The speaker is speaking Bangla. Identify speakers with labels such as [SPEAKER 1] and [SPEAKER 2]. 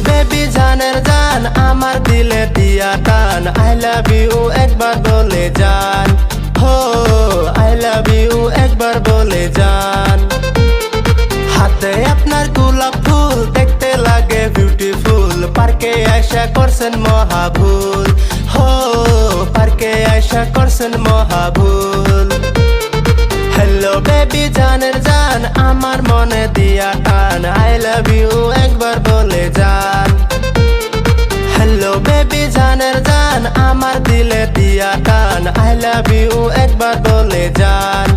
[SPEAKER 1] বেবি জানের জান আমার দিলে দিয়া টান আই লাভ ইউ একবার বলে যান হো আই লাভ ইউ একবার বলে যান হাতে আপনার গোলাপ ফুল দেখতে লাগে বিউটিফুল পার্কে আয়সা করছেন মহাভুল হো পার্কে আয়সা করছেন মহাভুল হ্যালো বেবি জানের জান আমার মনে দিয়া টান আই লাভ ইউ একবার বলে যান হ্যালো বেবি জানের জান আমার দিলে দিয়া টান আই লাভ ইউ একবার বলে যান